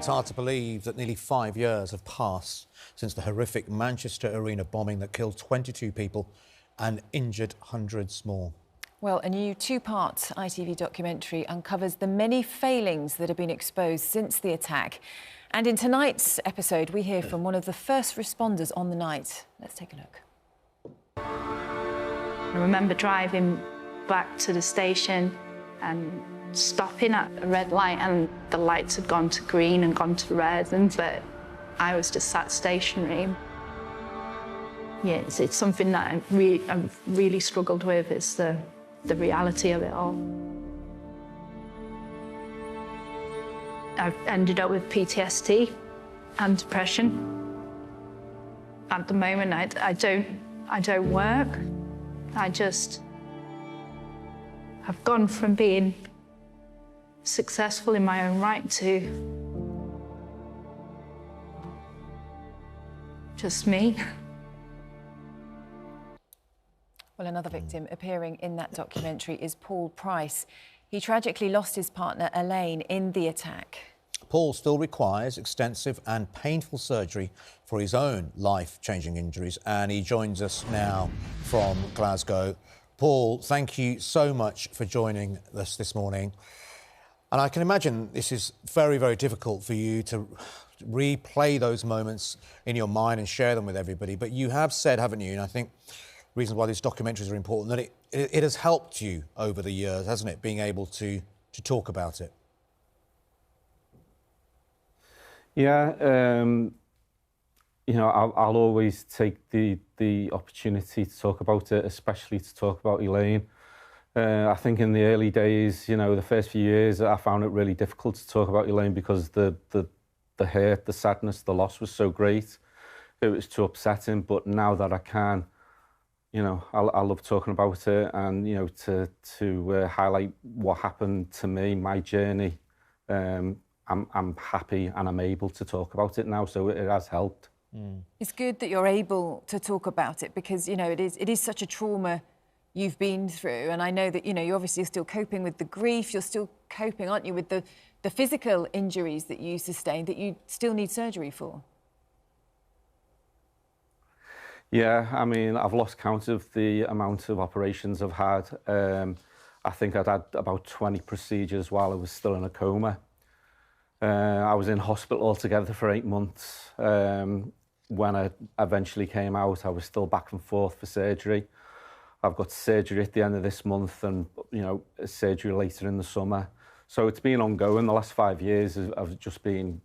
hard to believe that nearly 5 years have passed since the horrific Manchester Arena bombing that killed 22 people and injured hundreds more. Well, a new two-part ITV documentary uncovers the many failings that have been exposed since the attack. And in tonight's episode, we hear from one of the first responders on the night. Let's take a look. I remember driving back to the station and stopping at a red light, and the lights had gone to green and gone to red, but I was just sat stationary. Yeah, it's something that I've really struggled with, is the reality of it all. I've ended up with PTSD and depression. At the moment, I don't work. I've gone from being successful in my own right to just me. Well, another victim appearing in that documentary is Paul Price. He tragically lost his partner, Elaine, in the attack. Paul still requires extensive and painful surgery for his own life-changing injuries, and he joins us now from Glasgow. Paul, thank you so much for joining us this morning. And I can imagine this is very, very difficult for you to replay those moments in your mind and share them with everybody. But you have said, haven't you, and I think the reason why these documentaries are important, that it has helped you over the years, hasn't it, being able to talk about it? Yeah, you know, I'll always take the opportunity to talk about it, especially to talk about Elaine. I think in the early days, you know, the first few years, I found it really difficult to talk about Elaine because the hurt, the sadness, the loss was so great. It was too upsetting. But now that I can, you know, I love talking about it, and you know, to highlight what happened to me, my journey. I'm happy and I'm able to talk about it now, so it has helped. It's good that you're able to talk about it because, you know, it is such a trauma you've been through, and I know that, you know, you're obviously still coping with the grief. You're still coping, aren't you, with the physical injuries that you sustained that you still need surgery for? Yeah, I mean, I've lost count of the amount of operations I've had. I think I'd had about 20 procedures while I was still in a coma. I was in hospital altogether for 8 months. When I eventually came out, I was still back and forth for surgery. I've got surgery at the end of this month and, you know, surgery later in the summer. So it's been ongoing. The last 5 years I've just been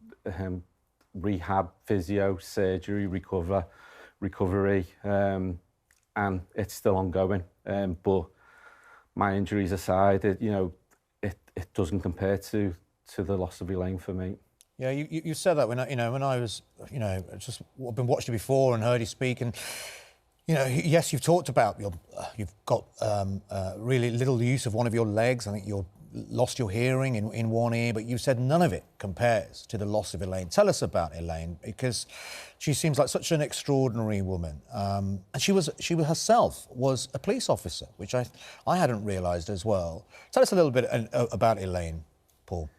rehab, physio, surgery, recovery, and it's still ongoing. But my injuries aside, it doesn't compare to the loss of Elaine for me. Yeah, you said that when I was, just I've been watching you before and heard you speak, and yes, you've talked about you've got really little use of one of your legs. I think you've lost your hearing in one ear, but you said none of it compares to the loss of Elaine. Tell us about Elaine, because she seems like such an extraordinary woman, and she herself was a police officer, which I hadn't realised as well. Tell us a little bit about Elaine, Paul.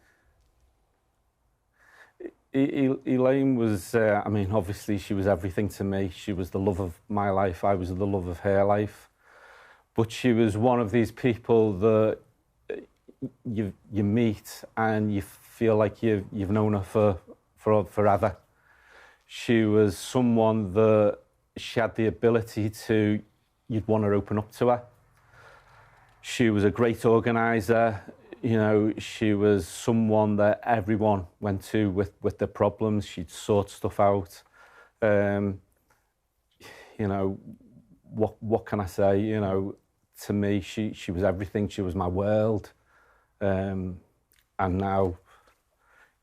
Elaine was, I mean, obviously she was everything to me. She was the love of my life. I was the love of her life. But she was one of these people that you meet and you feel like you've known her for forever. She was someone that she had the ability to, you'd want to open up to her. She was a great organiser. You know, she was someone that everyone went to with their problems. She'd sort stuff out. You know, what can I say? You know, to me, she was everything. She was my world. And now,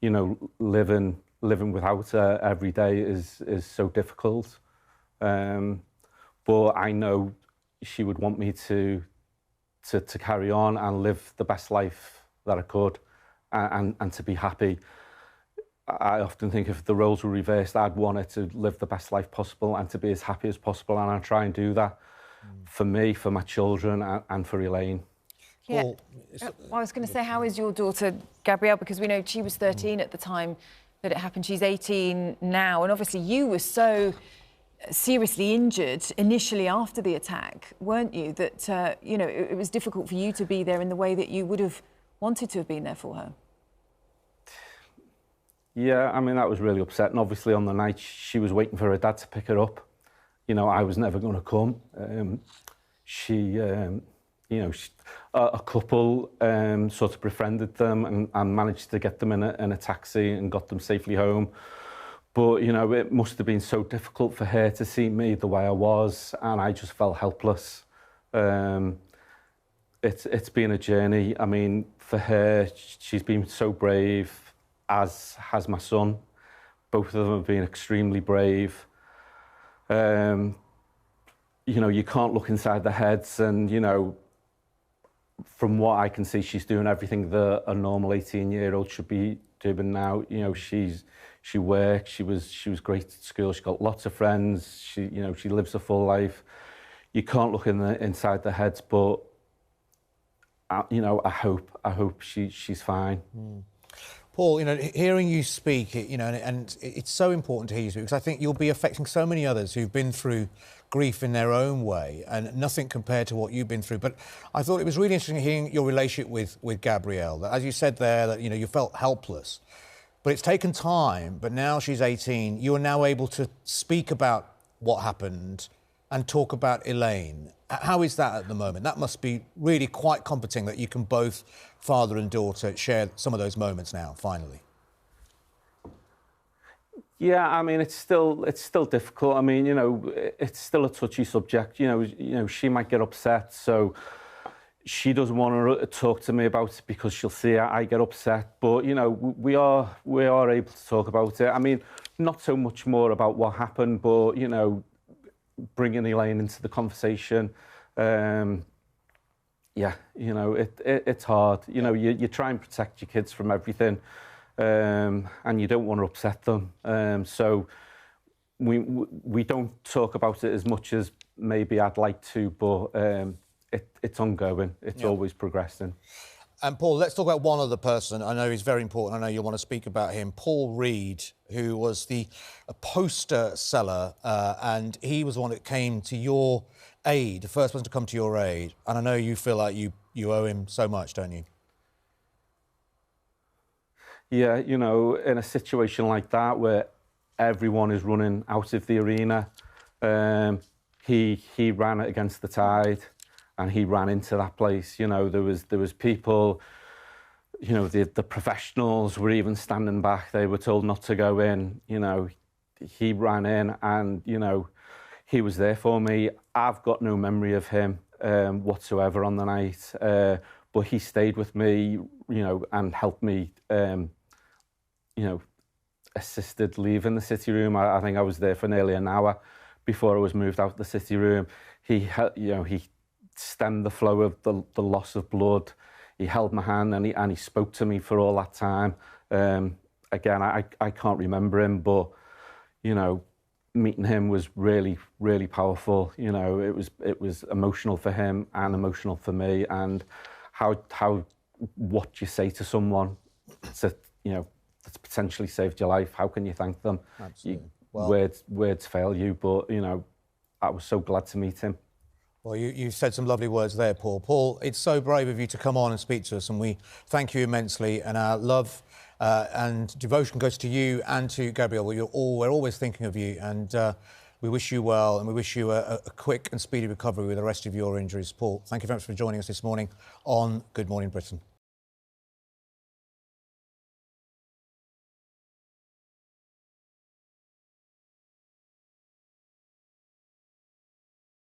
you know, living without her every day is so difficult. But I know she would want me to carry on and live the best life that I could, and to be happy. I often think if the roles were reversed, I'd want her to live the best life possible and to be as happy as possible, and I try and do that for me, for my children, and for Elaine. Yeah. I was going to say, how is your daughter, Gabrielle? Because we know she was 13 at the time that it happened. She's 18 now, and obviously you were so seriously injured initially after the attack, weren't you? That, you know, it was difficult for you to be there in the way that you would have wanted to have been there for her. Yeah, I mean, that was really upsetting. Obviously, on the night, she was waiting for her dad to pick her up. You know, I was never going to come. You know, a couple sort of befriended them and managed to get them in a taxi and got them safely home. But, you know, it must have been so difficult for her to see me the way I was, and I just felt helpless. It's been a journey. I mean, for her, she's been so brave, as has my son. Both of them have been extremely brave. You know, you can't look inside their heads, and, you know, from what I can see, she's doing everything that a normal 18-year-old should be doing now. You know, she worked, she was great at school, she got lots of friends, you know, she lives a full life. You can't look inside their heads, but you know, I hope she's fine. Mm. Paul, you know, hearing you speak, you know, and it's so important to hear you speak, because I think you'll be affecting so many others who've been through grief in their own way, and nothing compared to what you've been through. But I thought it was really interesting hearing your relationship with Gabrielle. That, as you said there, that, you know, you felt helpless. But it's taken time, but now she's 18. You are now able to speak about what happened and talk about Elaine. How is that at the moment? That must be really quite comforting that you can both, father and daughter, share some of those moments now, finally. Yeah, I mean, it's still difficult. I mean, you know, it's still a touchy subject. You know, she might get upset, so she doesn't want to talk to me about it because she'll see I get upset. But, you know, we are able to talk about it. I mean, not so much more about what happened, but, you know, bringing Elaine into the conversation. Yeah, you know, it's hard. You know, you try and protect your kids from everything, and you don't want to upset them. So we don't talk about it as much as maybe I'd like to, but it's ongoing. It's always progressing. And Paul, let's talk about one other person. I know he's very important. I know you want to speak about him. Paul Reed, who was the poster seller, and he was the one that came to your aid, the first person to come to your aid. And I know you feel like you owe him so much, don't you? Yeah, you know, in a situation like that where everyone is running out of the arena, he ran it against the tide. And he ran into that place. You know, there was people, you know, the professionals were even standing back. They were told not to go in. You know, he ran in, and, you know, he was there for me. I've got no memory of him whatsoever on the night, but he stayed with me, you know, and helped me, you know, assisted leaving the city room. I think I was there for nearly an hour before I was moved out the city room. He stemmed the flow of the loss of blood. He held my hand, and he spoke to me for all that time. Again, I can't remember him, but, you know, meeting him was really, really powerful. You know, it was emotional for him and emotional for me. And what you say to someone that, you know, that's potentially saved your life, how can you thank them? Absolutely. Words fail you, but, you know, I was so glad to meet him. Well, you said some lovely words there, Paul. Paul, it's so brave of you to come on and speak to us, and we thank you immensely. And our love and devotion goes to you and to Gabrielle. We're always thinking of you, and we wish you well, and we wish you a quick and speedy recovery with the rest of your injuries. Paul, thank you very much for joining us this morning on Good Morning Britain.